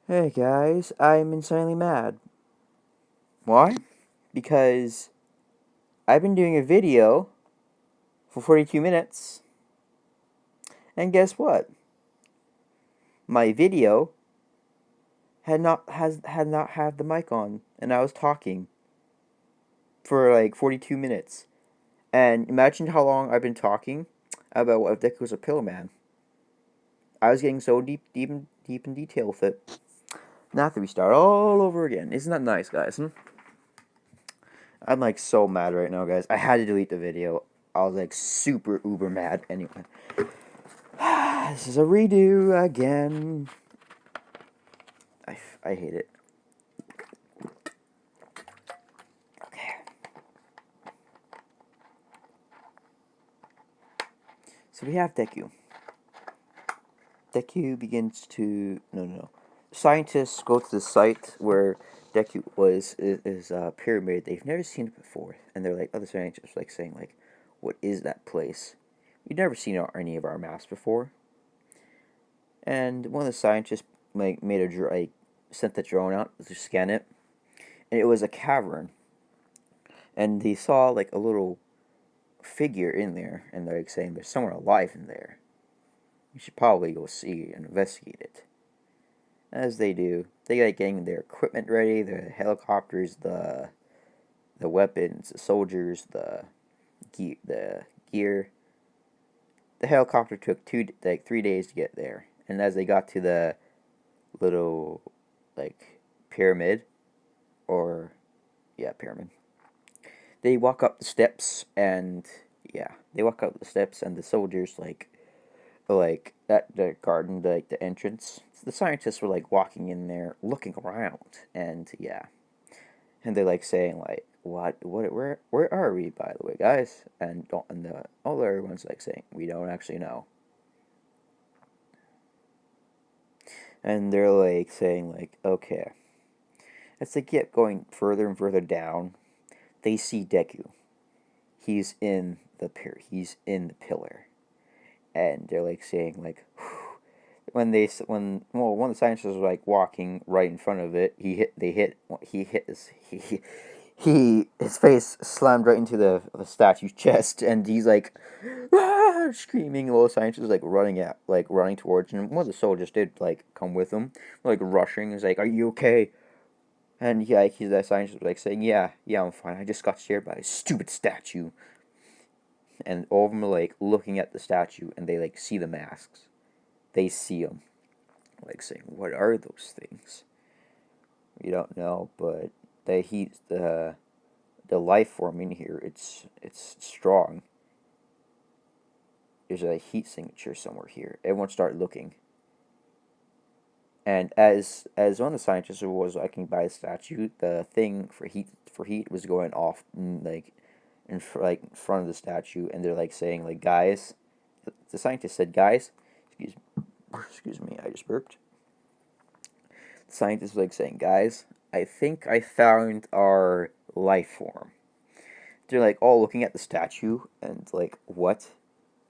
Hey guys, I'm insanely mad. Why? Because I've been doing a video for 42 minutes, and guess what? My video had not had the mic on, and I was talking for like 42 minutes. And imagine how long I've been talking about what if Deku was a pillow man. I was getting so deep in detail with it. Now I have to restart all over again. Isn't that nice, guys? I'm like so mad right now, guys. I had to delete the video. I was like super uber mad. Anyway, this is a redo again. I hate it. Okay. So we have Deku. Deku begins to no. Scientists go to the site where Deku was is a pyramid. They've never seen it before, and they're like other scientists like saying like, "What is that place? We've never seen any of our maps before." And one of the scientists like made a sent the drone out to scan it, and it was a cavern. And they saw like a little figure in there, and they're like saying there's someone alive in there. You should probably go see and investigate it. As they do, they like getting their equipment ready, the helicopters, the weapons, the soldiers, the gear. The helicopter took 3 days to get there, and as they got to the little like pyramid, or yeah, pyramid, they walk up the steps, and yeah, they walk up the steps, and the soldiers like at the garden, like the entrance. The scientists were like walking in there, looking around, and yeah, and they're like saying like, where are we, by the way, guys? And don't, and the all everyone's like saying we don't actually know, and they're like saying like, okay. As they get going further and further down, they see Deku. He's in the pillar, and they're like saying like, one of the scientists was like walking right in front of it. His face slammed right into the statue's chest, and he's like screaming. While the scientist was like running towards him. One of the soldiers did like come with him, like rushing. He's like, "Are you okay?" And yeah, the scientist was like saying, "Yeah, I'm fine. I just got scared by a stupid statue." And all of them are like looking at the statue, and they like see the masks. They see them, like saying, "What are those things?" We don't know, but the life form in here. It's strong. There's a heat signature somewhere here. Everyone start looking, and as one of the scientists was looking by the statue, the thing for heat was going off like in front of the statue, and they're like saying like, guys. The scientist said, "Guys, excuse excuse me, I just burped." The scientist was like saying, "Guys, I think I found our life form." They're like all looking at the statue and like, what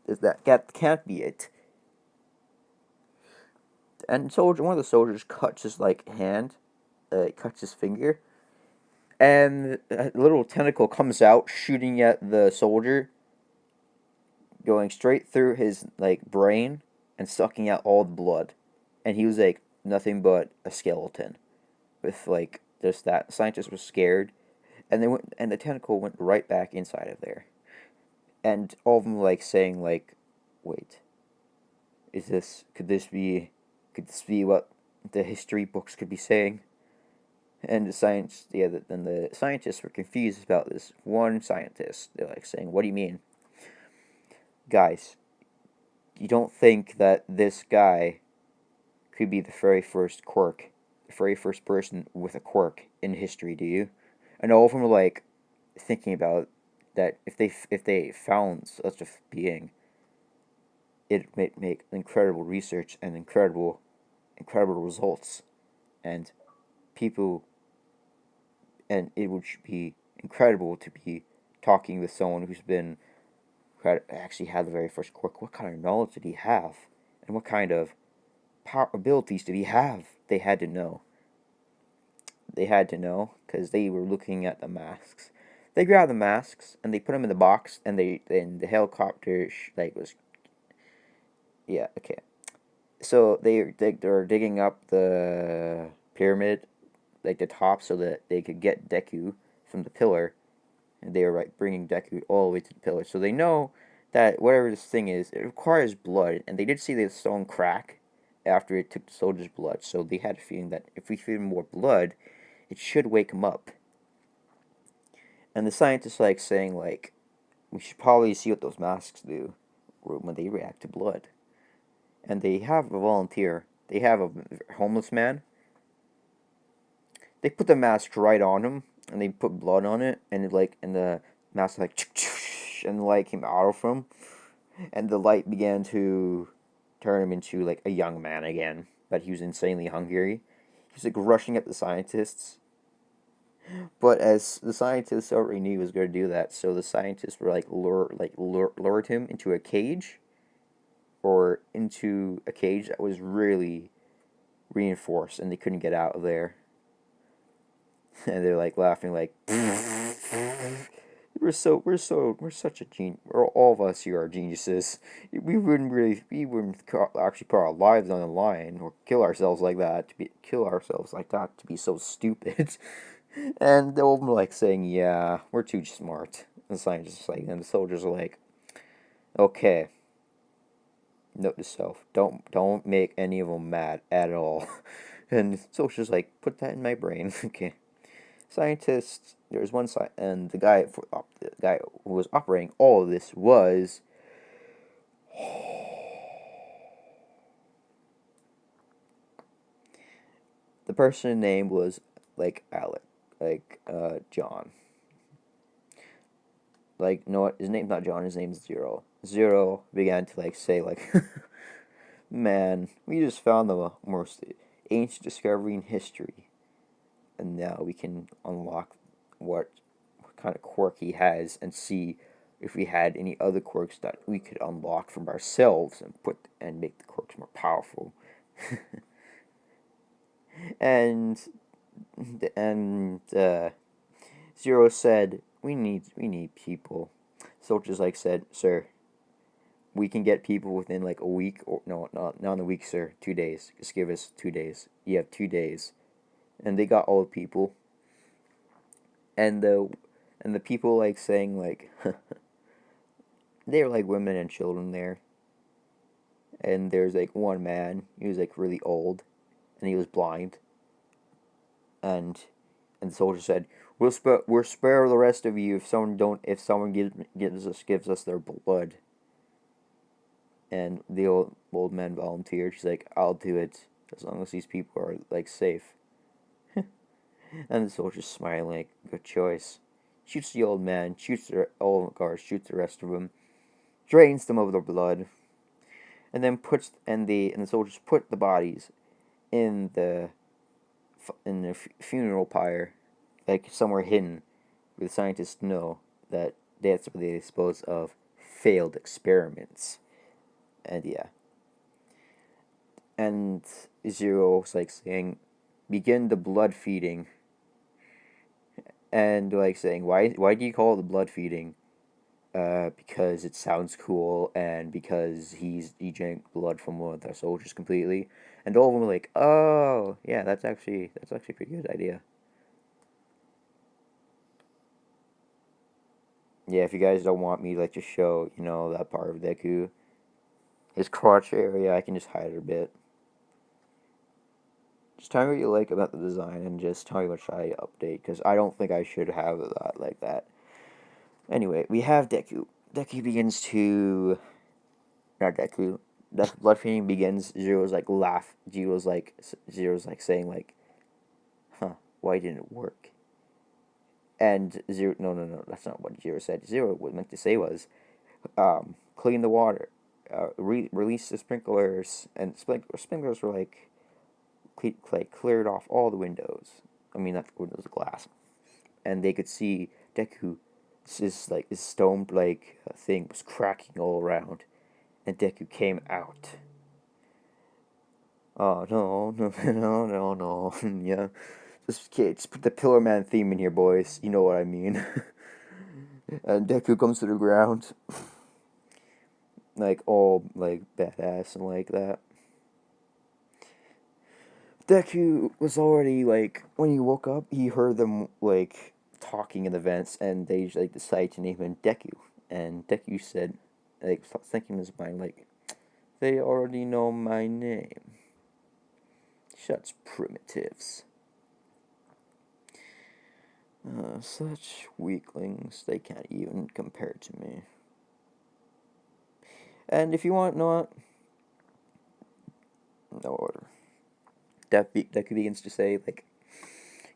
is that? That can't be it. And one of the soldiers cuts his like hand, cuts his finger, and a little tentacle comes out, shooting at the soldier, going straight through his like brain and sucking out all the blood. And he was like nothing but a skeleton with like just that. The scientist was scared, and they went, and the tentacle went right back inside of there. And all of them like saying like, "Wait, is this? Could this be what the history books could be saying?" And then the scientists were confused about this one scientist. They're like saying, "What do you mean, guys? You don't think that this guy could be the very first quirk, the very first person with a quirk in history, do you?" And all of them were like thinking about that if they found such a being, it might make incredible research and incredible results, and people, and it would be incredible to be talking with someone who's been actually had the very first quirk. What kind of knowledge did he have, and what kind of power abilities did he have? they had to know. They had to know because they were looking at the masks. They grabbed the masks and they put them in the box, and the helicopter like was, yeah, okay. So they're digging up the pyramid, like the top, so that they could get Deku from the pillar, and they were like bringing Deku all the way to the pillar. So they know that whatever this thing is, it requires blood, and they did see the stone crack after it took the soldier's blood. So they had a feeling that if we feed him more blood, it should wake him up. And the scientists like saying like we should probably see what those masks do when they react to blood. And they have a volunteer. They have a homeless man. They put the mask right on him, and they put blood on it, and the mask like and the light came out of him, and the light began to turn him into like a young man again. But he was insanely hungry. He was like rushing at the scientists, but as the scientists already knew he was going to do that, so the scientists were like lured him into a cage, or into a cage that was really reinforced, and they couldn't get out of there. And they're like laughing, like we're such a genius. All of us here are geniuses. We wouldn't actually put our lives on the line or kill ourselves like that to be so stupid. And they're all like saying, yeah, we're too smart. And the scientists like, and the soldiers are like, okay, note to self, don't make any of them mad at all. And the soldier's like, put that in my brain. Okay. Scientists, there was one side, and the guy who was operating all of this was the person's name was like Alec, like John. Like no, his name's not John. His name's Zero. Zero began to like say like, man, we just found the most ancient discovery in history, and now we can unlock what kind of quirk he has and see if we had any other quirks that we could unlock from ourselves and make the quirks more powerful. and and Zero said, we need people. Soldiers like said, sir, we can get people within like a week, or no, not in a week, sir. 2 days. Just give us 2 days. You have 2 days, and they got all the people, and the people like saying like they were like women and children there, and there's like one man. He was like really old, and he was blind, and the soldier said, we'll spare the rest of you if someone gives us their blood." And the old man volunteered. She's like, "I'll do it as long as these people are like safe." And the soldier's smiling like, "Good choice." Shoots the old man, shoots all the guards, shoots the rest of them, drains them of their blood, and then the soldiers put the bodies in the funeral pyre, like somewhere hidden, where the scientists know that that's where they dispose of failed experiments. And yeah, and Zero was like saying, "Begin the blood feeding," and like saying, "Why do you call it the blood feeding?" Because it sounds cool, and because he drank blood from one of their soldiers completely, and all of them were like, "Oh, yeah, that's actually a pretty good idea." Yeah, if you guys don't want me like to show, that part of Deku, his crotch area, I can just hide it a bit. Just tell me what you like about the design, and just tell me what should I update, because I don't think I should have that like that. Anyway, we have Deku. Deku begins to not Deku. The blood feeding begins. Zero's like saying like, "Huh, why didn't it work?" And Zero, no, no, no, that's not what Zero said. Zero what meant to say was, clean the water, release the sprinklers, and sprinklers were like, cleared off all the windows. I mean, not the windows, of glass, and they could see Deku. This stone like thing was cracking all around, and Deku came out. Oh no, no, no, no, no. Yeah, just put the Pillar Man theme in here, boys. You know what I mean. And Deku comes to the ground, like all like badass and like that. Deku was already like when he woke up, he heard them like talking in the vents, and they like decided to name him Deku. And Deku said, like, thinking in his mind, like, they already know my name. Such primitives. Such weaklings, they can't even compare to me. And if you want, know what? No order. Deku begins to say, like,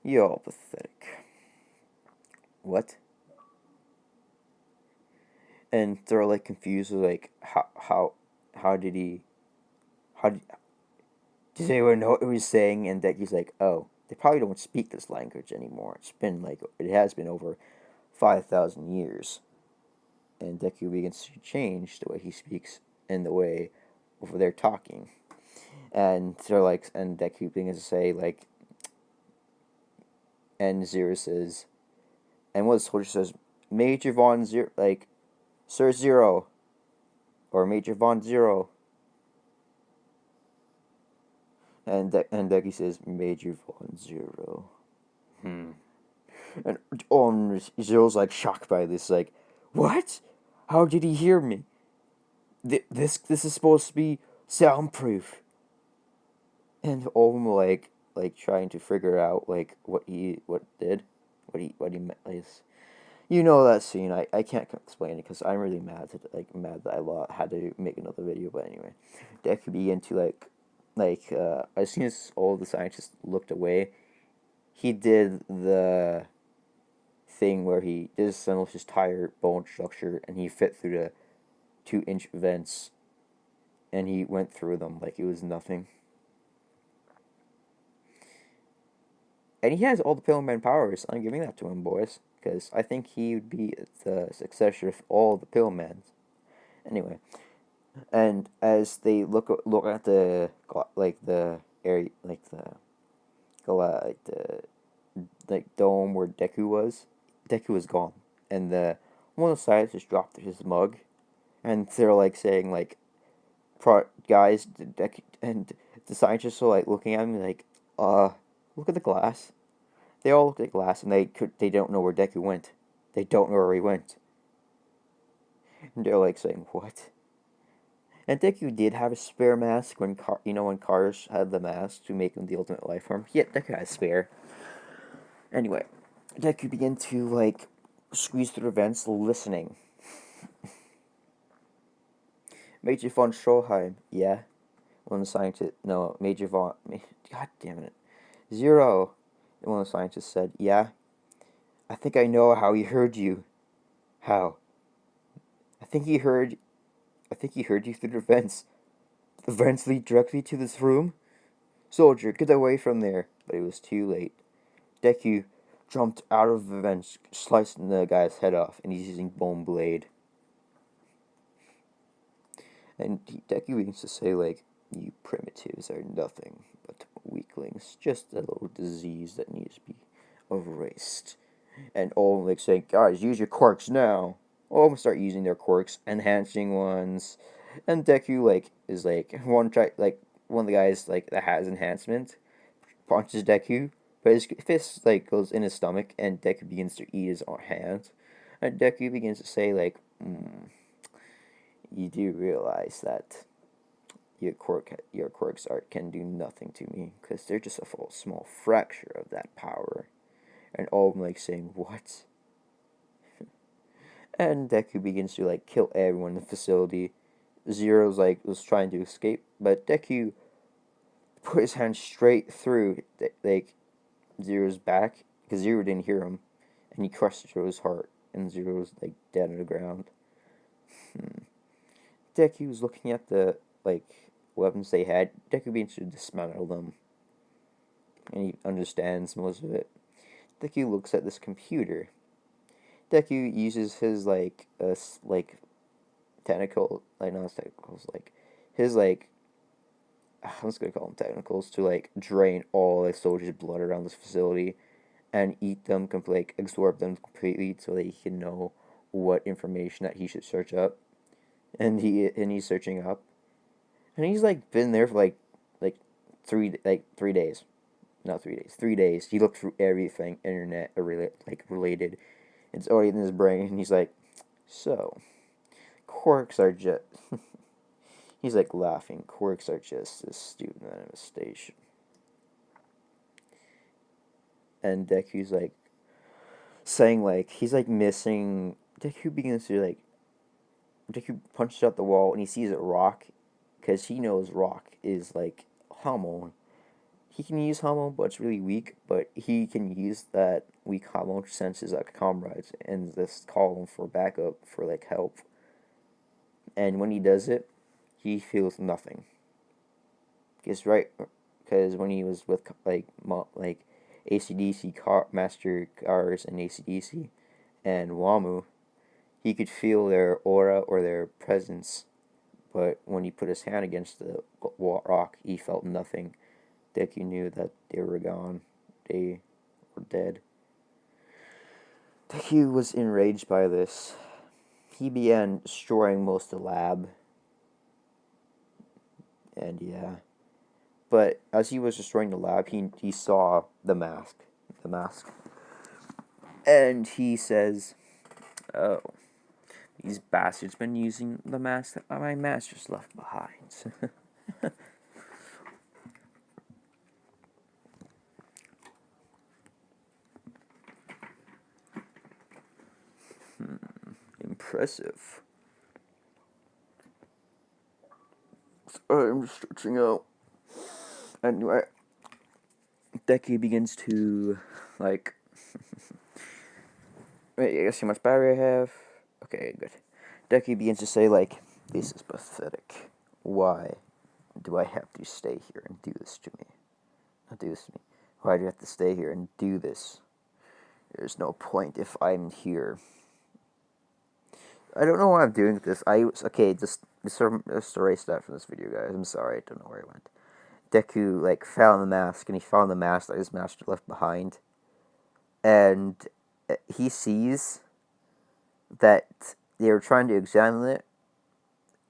you're all pathetic. What? And they're like confused, like, how did he, how did, does anyone know what he was saying? And Deku's like, oh, they probably don't speak this language anymore. It has been over 5,000 years. And Deku begins to change the way he speaks and the way over there talking. And they're like, and Deku begins to say, like, and Zero says, and what the soldier says, Major Von Zero, like, Sir Zero, or Major Von Zero. And Deku says, Major Von Zero. And Zero's like shocked by this, like, what? How did he hear me? This is supposed to be soundproof. And all of them like trying to figure out like what he meant. Like, you know that scene. I can't explain it because I'm really mad that had to make another video. But anyway, Deku began to as soon as all the scientists looked away, he did the thing where he disassembles his entire bone structure and he fit through the 2-inch vents and he went through them like it was nothing. And he has all the Pillar Man powers. I'm giving that to him, boys, because I think he would be the successor of all the Pillmans. Anyway, and as they look at the the area like the dome where Deku was gone, and the one of the scientists just dropped his mug, and they're like saying like, guys, Deku, and the scientists are like looking at him like, look at the glass. They all look at glass, and they don't know where Deku went. They don't know where he went. And they're like saying, "What?" And Deku did have a spare mask when cars had the mask to make him the ultimate life form. Yeah, Deku had a spare. Anyway, Deku began to like squeeze through the vents, listening. Major von Stroheim, yeah. One of the scientists, no, Major von, God damn it, Zero. One of the scientists said, "Yeah, I think I know how he heard you." How? I think he heard. I think he heard you through the vents. The vents lead directly to this room. Soldier, get away from there! But it was too late. Deku jumped out of the vents, slicing the guy's head off, and he's using Bone Blade. And Deku begins to say, like, you primitives are nothing but weaklings, just a little disease that needs to be erased. And all like saying, guys, use your quirks now. All of them start using their quirks, enhancing ones. And Deku is one of the guys that has enhancement punches Deku, but his fist goes in his stomach, and Deku begins to eat his own hand. And Deku begins to say you do realize that your quirks art can do nothing to me because they're just a small fracture of that power. And all of them saying what? And Deku begins to kill everyone in the facility. Zero's was trying to escape, but Deku put his hand straight through Zero's back because Zero didn't hear him, and he crushed Zero's heart, and Zero's dead on the ground. Deku was looking at the weapons they had. Deku begins to dismantle them, and he understands most of it. Deku looks at this computer. Deku uses his tentacle, not tentacles, his I'm just gonna call them technicals, to like drain all the soldiers' blood around this facility and eat them, like absorb them completely, so that he can know what information that he should search up. And he's searching up, and he's like been there for like 3 days, not 3 days, 3 days. He looked through everything internet related. It's already in his brain, and he's like, so quirks are just. He's like laughing. Quirks are just a student manifestation. And Deku's like saying like he's like missing. Deku begins to like. Deku punches out the wall and he sees a rock, because he knows rock is like Hamon. He can use Hamon, but it's really weak. But he can use that weak Hamon to sense his like comrades and just call them for backup, for like help. And when he does it, he feels nothing. Because when he was with like ACDC Master Cars and ACDC and Wamu, he could feel their aura or their presence, but when he put his hand against the rock, he felt nothing. Deku knew that they were gone. They were dead. Deku was enraged by this. He began destroying most of the lab. And yeah. But as he was destroying the lab, he saw the mask. The mask. And he says, oh, these bastards been using the mask that my masters left behind. Impressive. Sorry, I'm just stretching out. Anyway, Deku begins to, like... Wait, I guess how much battery I have? Okay, good. Deku begins to say, like, this is pathetic. Why do I have to stay here and do this to me? Not do this to me. Why do I have to stay here and do this? There's no point if I'm here. I don't know why I'm doing this. Okay, just erase that from this video, guys. I'm sorry, I don't know where I went. Deku, like, found the mask, and he found the mask that his master left behind. And he sees that they were trying to examine it,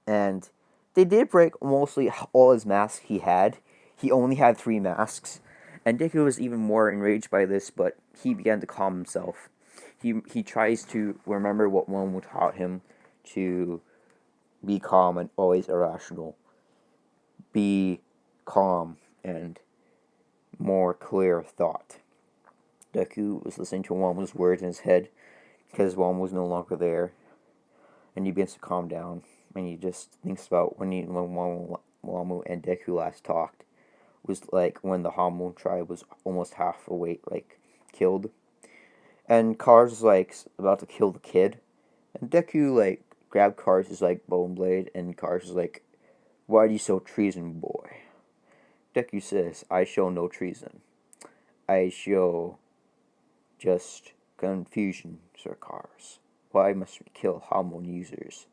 and they did break mostly all his masks he had. He only had 3 masks, and Deku was even more enraged by this, but he began to calm himself. He tries to remember what Momo taught him, to be calm and always irrational. Be calm and more clear thought. Deku was listening to Momo's words in his head, because Momo was no longer there, and he begins to calm down, and he just thinks about when Wamo and Deku last talked, was like when the Hamon tribe was almost half away, like killed, and Cars was like about to kill the kid, and Deku like grabbed Cars' like bone blade, and Cars was like, "Why do you show treason, boy?" Deku says, "I show no treason. I show just confusion, Sir Cars. Why must we kill Hamon users?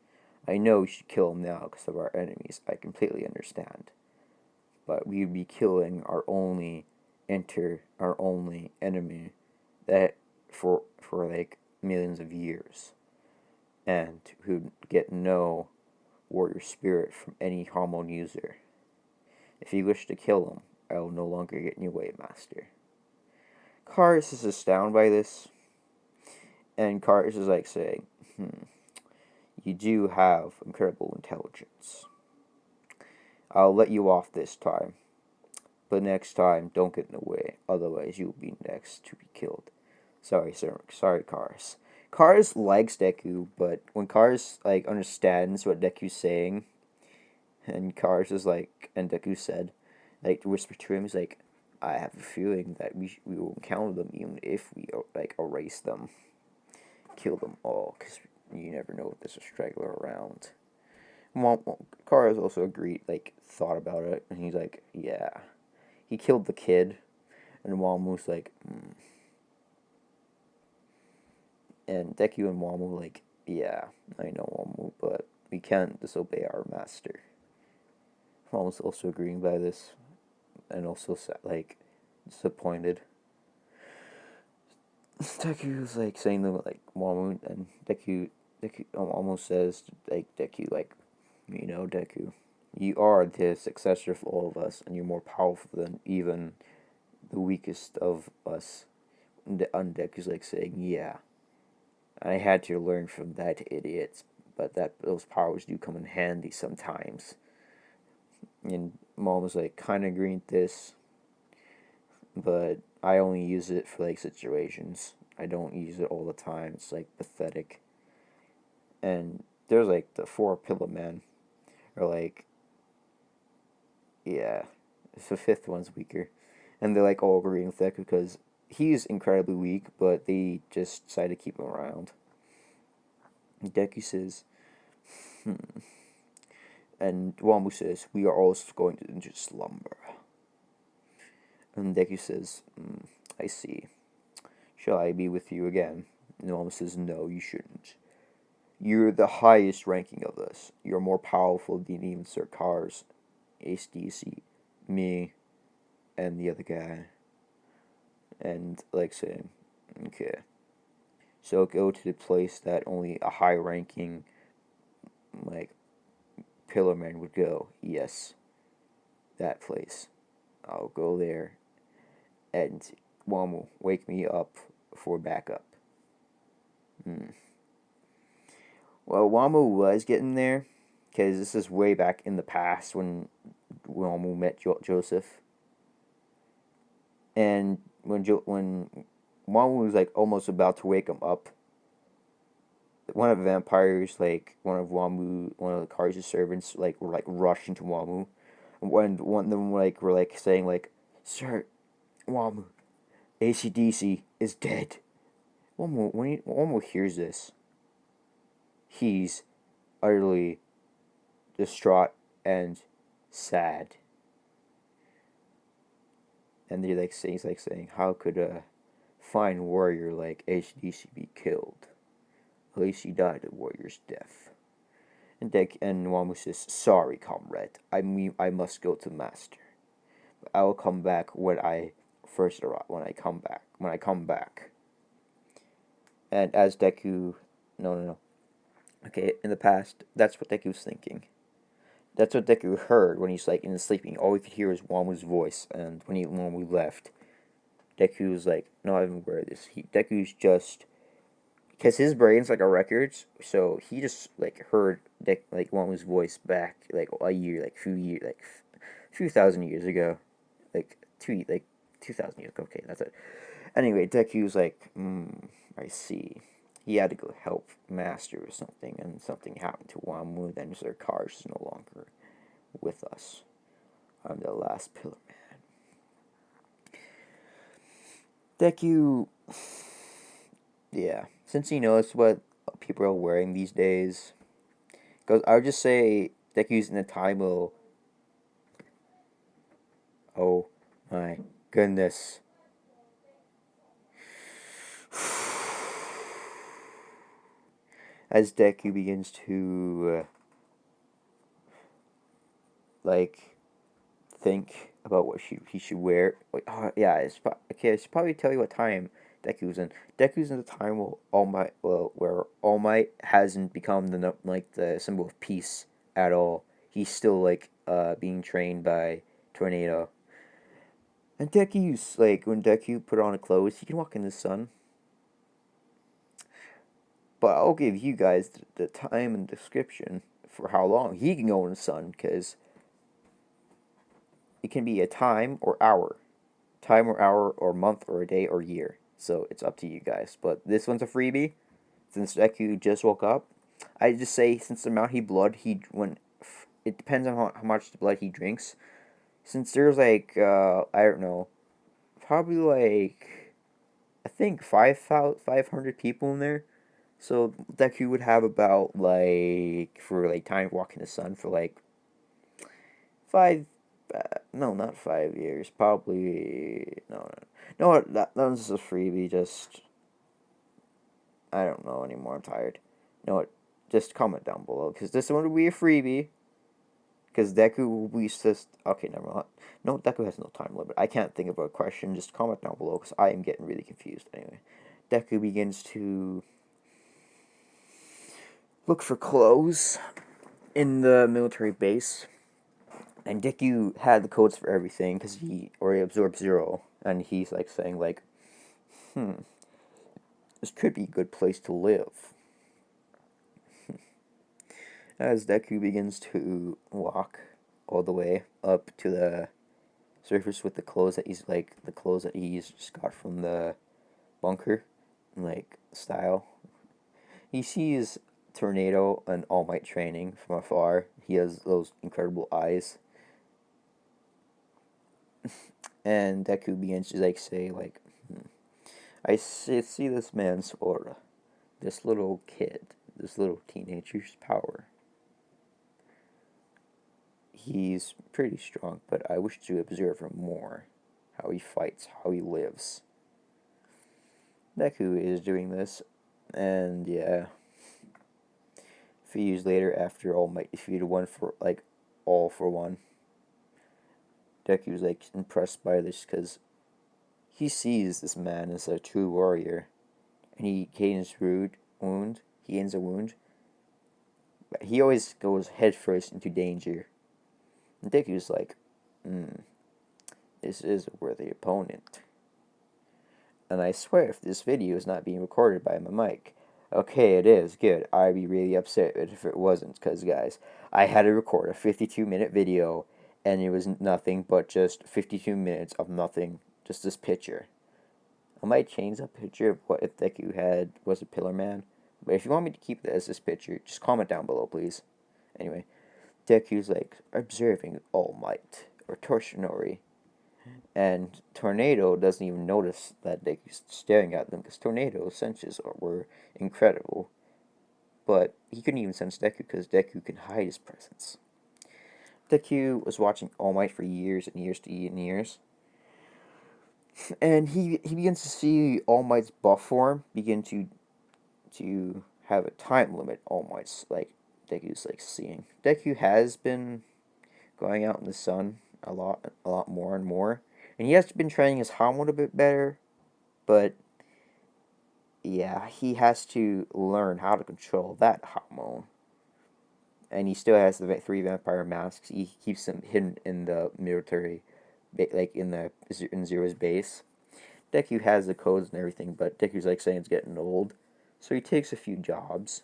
I know we should kill them now because of our enemies. I completely understand. But we'd be killing our only enemy that for like millions of years, and who'd get no warrior spirit from any Hamon user. If you wish to kill them, I will no longer get in your way, master." Cars is astounded by this, and Cars is like saying, "You do have incredible intelligence. I'll let you off this time, but next time, don't get in the way, otherwise you'll be next to be killed." Sorry, sir. Sorry, Cars. Cars likes Deku, but when Cars like understands what Deku's saying, and Cars is like, and Deku said, like, whisper to him, he's like, "I have a feeling that we will encounter them even if we like erase them, kill them all, because you never know if there's a straggler around." Cars also agreed, like, thought about it, and he's like, "Yeah." He killed the kid, and Wamu's like, And Deku and Wamu like, "Yeah, I know, Wamu, but we can't disobey our master." Mom was also agreeing by this, and also like disappointed. Deku was like saying them like Mamu, and Deku almost says like Deku like, Deku, you are the successor of all of us, and you're more powerful than even the weakest of us. And Deku's like saying, yeah, I had to learn from that idiot, but that those powers do come in handy sometimes. And Mom was like kind of agreeing with this, but I only use it for like situations. I don't use it all the time. It's like pathetic. And there's like the four pillar men, or like, yeah, the fifth one's weaker, and they're like all agreeing with that because he's incredibly weak, but they just decide to keep him around. Deku says, hmm. And Wamu says, we are all going to into slumber. And Deku says, I see. Shall I be with you again? And Wamu says, no, you shouldn't. You're the highest ranking of us. You're more powerful than even Sir Cars, ACDC, me, and the other guy. And like saying, okay. So go to the place that only a high ranking, like, pillar man would go. Yes, that place. I'll go there, and Wamu, wake me up for backup. Hmm. Well, Wamu was getting there, because this is way back in the past when Wamu met Joseph. And when Wamu was like almost about to wake him up, one of the vampires, like one of the Kari's servants, like were like rushing to Wamu. When one of them like were like saying like, "Sir, Wamu, ACDC is dead." Wamu hears this, he's utterly distraught and sad. And he's like saying, "How could a fine warrior like ACDC be killed? At least he died a warrior's death." And Wamu says, "Sorry, comrade. I must go to master. I will come back when I first arrive. When I come back. When I come back." And as Deku, no. Okay, in the past, that's what Deku was thinking. That's what Deku heard when he's like in the sleeping. All he could hear was Wamu's voice. And when Wamu left, Deku was like, "No, I'm aware of this." Deku's just, because his brain's like a record, so he just like heard like Wamu's voice back like a year, like few thousand years ago, like 2,000 years ago. Okay, that's it. Anyway, Deku's like, I see. He had to go help Master or something, and something happened to Wamu. Then their cars is no longer with us. I'm the last pillar man. Deku, yeah. Since he knows what people are wearing these days, because I would just say Deku's in a time of, oh my goodness. As Deku begins to like think about what he should wear. Wait, yeah, okay. I should probably tell you what time Deku's in. Deku's in the time where All Might hasn't become the symbol of peace at all. He's still like being trained by Tornado. And Deku's like, when Deku put on clothes, he can walk in the sun. But I'll give you guys the time and description for how long he can go in the sun, because it can be a time or hour or month or a day or year. So it's up to you guys. But this one's a freebie. Since Deku just woke up, I just say since the amount it depends on how much blood he drinks. Since there's like I don't know, probably like I think 500 people in there. So Deku would have about like for like time walking the sun for like five, no, not 5 years. Probably no. That was a freebie. Just I don't know anymore. I'm tired. No, just comment down below because this one would be a freebie. Because Deku, we just okay, never mind. No, Deku has no time limit. I can't think of a question. Just comment down below because I am getting really confused. Anyway, Deku begins to look for clothes in the military base, and Deku had the codes for everything because he absorbed zero, and he's like saying like, this could be a good place to live. As Deku begins to walk all the way up to the surface with the clothes that he's just got from the bunker, like style. He sees Tornado and All Might training from afar. He has those incredible eyes, and Deku begins to like say like, I see this man's aura, this little kid, this little teenager's power. He's pretty strong, but I wish to observe him more. How he fights, how he lives. Deku is doing this, and yeah. A few years later, after All Might defeated all for one, Deku's like impressed by this because he sees this man as a true warrior, and he gains wound. He gains a wound, but he always goes headfirst into danger. And Deku's like, this is a worthy opponent. And I swear, if this video is not being recorded by my mic, okay, it is, good. I'd be really upset if it wasn't, because, guys, I had to record a 52-minute video, and it was nothing but just 52 minutes of nothing, just this picture. I might change that picture of what if Deku was a Pillar Man, but if you want me to keep it as this picture, just comment down below, please. Anyway, Deku's, like, observing All Might, or Toshinori, and Tornado doesn't even notice that Deku's staring at them because Tornado's senses were incredible. But he couldn't even sense Deku because Deku can hide his presence. Deku was watching All Might for years and years and years. And he begins to see All Might's buff form begin to have a time limit. All Might's like Deku's like seeing. Deku has been going out in the sun a lot more and more. And he has been training his Hamon a bit better, but yeah, he has to learn how to control that Hamon. And he still has the 3 vampire masks. He keeps them hidden in the military, like in Zero's base. Deku has the codes and everything, but Deku's like saying it's getting old, so he takes a few jobs.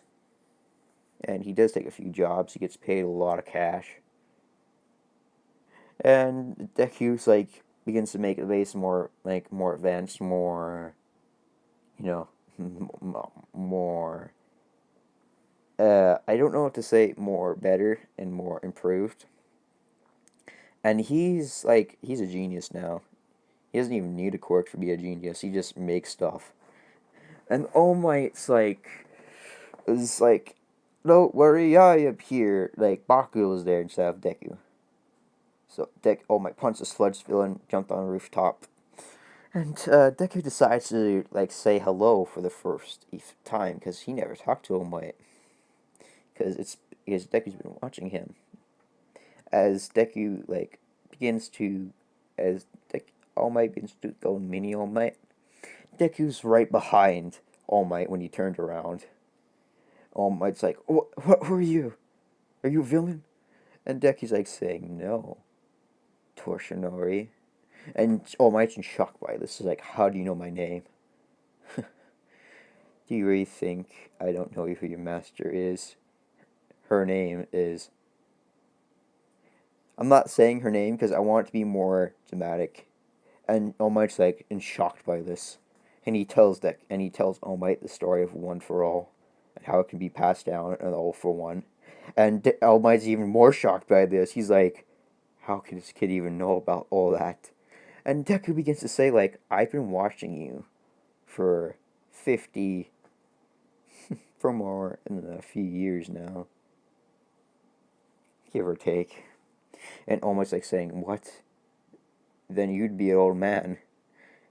And he does take a few jobs. He gets paid a lot of cash. And Deku's like begins to make the base more advanced, more, you know, more. I don't know what to say. More better and more improved. And he's a genius now. He doesn't even need a quirk to be a genius. He just makes stuff. And All Might's is like, don't worry, I am here. Like Baku was there instead of Deku. So All Might punched the sludge villain, jumped on a rooftop. And Deku decides to say hello for the first time because he never talked to All Might. Because Deku's been watching him. As Deku begins to All Might begins to go mini All Might. Deku's right behind All Might when he turned around. All Might's like, who are you? Are you a villain? And Deku's like saying, no, Toshinori. And All Might's in shock by this. He's like, how do you know my name? Do you really think I don't know who your master is? Her name is... I'm not saying her name because I want it to be more dramatic. And All Might's in shocked by this. And he tells All Might the story of One for All and how it can be passed down and All for One. And All Might's even more shocked by this. He's like, how can this kid even know about all that? And Deku begins to say, I've been watching you for 50, for more than a few years now. Give or take. And almost saying, what? Then you'd be an old man.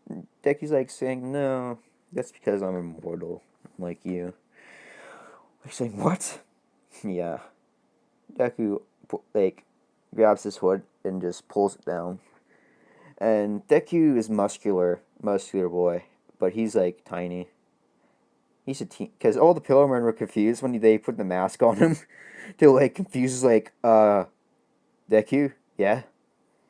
And Deku's saying, no, that's because I'm immortal, like you. Saying, what? Yeah. Deku, grabs his hood and just pulls it down. And Deku is muscular boy, but he's like tiny. He's a teen, because all the Pillar Men were confused when they put the mask on him. They're like confused, like, Deku, yeah.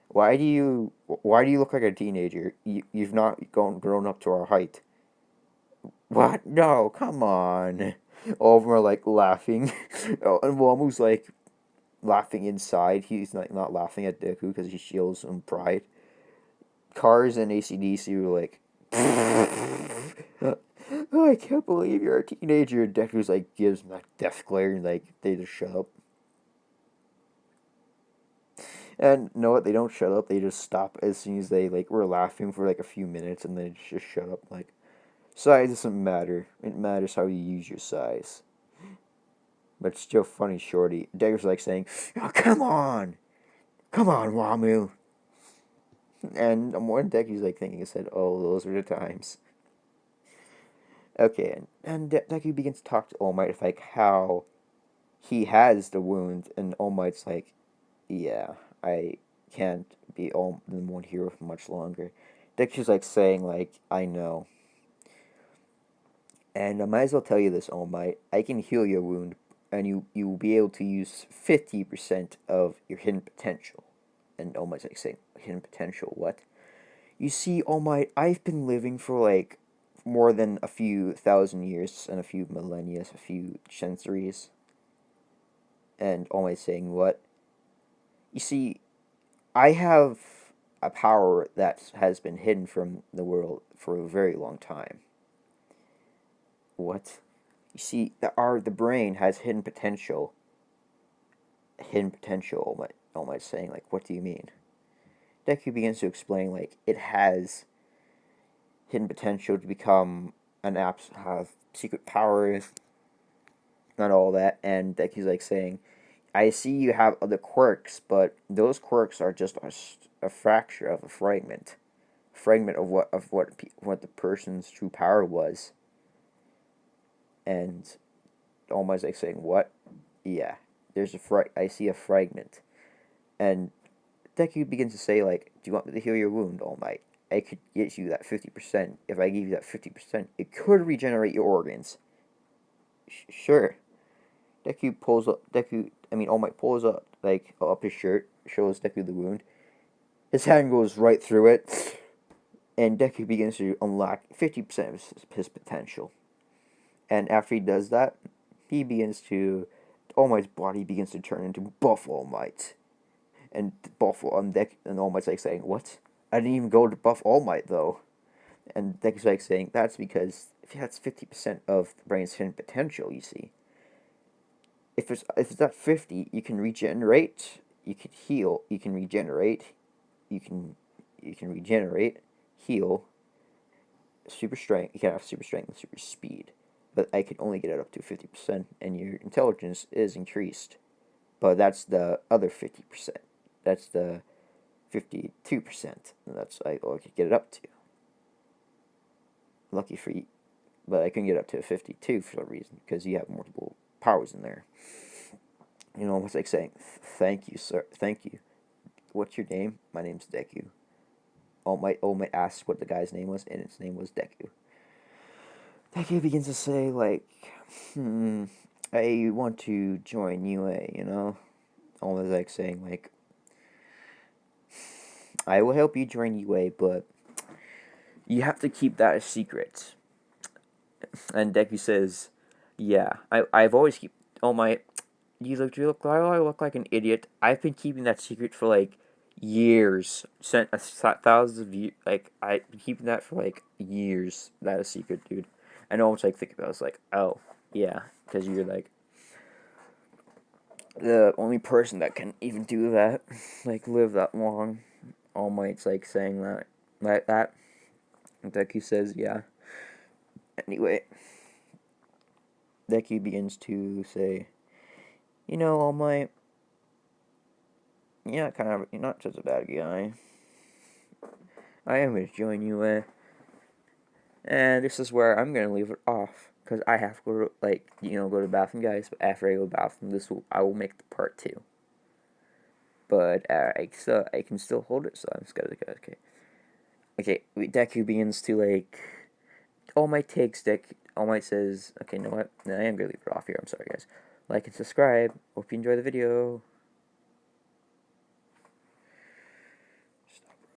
Why do you look like a teenager? You've not grown up to our height. What? No, come on. All of them are like laughing. And Wamu's like laughing inside. He's like not laughing at Deku because he shows some pride. Cars and ACDC were like, oh, I can't believe you're a teenager. And Deku's like gives him that death glare and like they just shut up. And you know what? They don't shut up. They just stop as soon as they like were laughing for like a few minutes and then just shut up. Like size doesn't matter. It matters how you use your size. But it's still funny, Shorty. Dagger's like saying, oh, come on, Wamu. And one Deku's like thinking, I said, oh, those were the times. Okay, and Deku begins to talk to All Might of like how he has the wound, and All Might's like, yeah, I can't be all the one hero for much longer. Deku's like saying like, I know. And I might as well tell you this, All Might. I can heal your wound, and you will be able to use 50% of your hidden potential. And All Might's like saying, hidden potential, what? You see, All Might, I've been living for like more than a few thousand years and a few millennia, a few centuries. And All Might's saying, what? You see, I have a power that has been hidden from the world for a very long time. What? You see, the brain has hidden potential. Hidden potential, All Might's saying, like, what do you mean? Deku begins to explain, like, it has hidden potential to become an have secret powers and all that, and Deku's like saying, I see you have other quirks, but those quirks are just a fracture of a fragment of what the person's true power was. And almost like saying, what? Yeah, I see a fragment. And Deku begins to say, like, do you want me to heal your wound, All Might? I could get you that 50%. If I give you that 50%, it could regenerate your organs. Sure. All Might pulls up, like, up his shirt, shows Deku the wound. His hand goes right through it, and Deku begins to unlock 50% of his potential. And after he does that, he begins to, All Might's body begins to turn into Buff All Might. And Buff on Deku, and All Might's like saying, what? I didn't even go to Buff All Might, though. And Deku's like saying, that's because that's 50% of the brain's hidden potential, you see. If it's at 50, you can regenerate, you can heal, you can regenerate, you can regenerate, heal, super strength. You can have super strength and super speed, but I can only get it up to 50%, and your intelligence is increased. But that's the other 50%. That's the 52%. And that's I could get it up to. Lucky for you, but I couldn't get up to 52 for some reason because you have multiple powers in there. You know, it's like saying, thank you, sir. Thank you. What's your name? My name's Deku. All Might asked what the guy's name was, and his name was Deku. Deku begins to say, like, I want to join UA, you know? All Might's like saying, like, I will help you join UA, but you have to keep that a secret. And Deku says, yeah, I've always keep, All Might, I look like an idiot. I've been keeping that secret for like years, thousands of years. Like I've been keeping that for like years. That is secret, dude. I know what like think about. It's like, oh yeah, because you're like the only person that can even do that, like live that long. All Might's like saying that, like that. And Deku says, yeah. Anyway, Deku begins to say, you know, All Might, yeah, you're not such a bad guy. I am going to join you, and this is where I'm going to leave it off, because I have to go to, go to the bathroom, guys, but after I go to the bathroom, I will make the part 2. but I can still hold it, so I'm just gonna go. Okay, okay. Deku begins to like All Might takes Deck. All Might says, okay, you know what? No, I am gonna leave it off here. I'm sorry, guys. Like and subscribe. Hope you enjoy the video.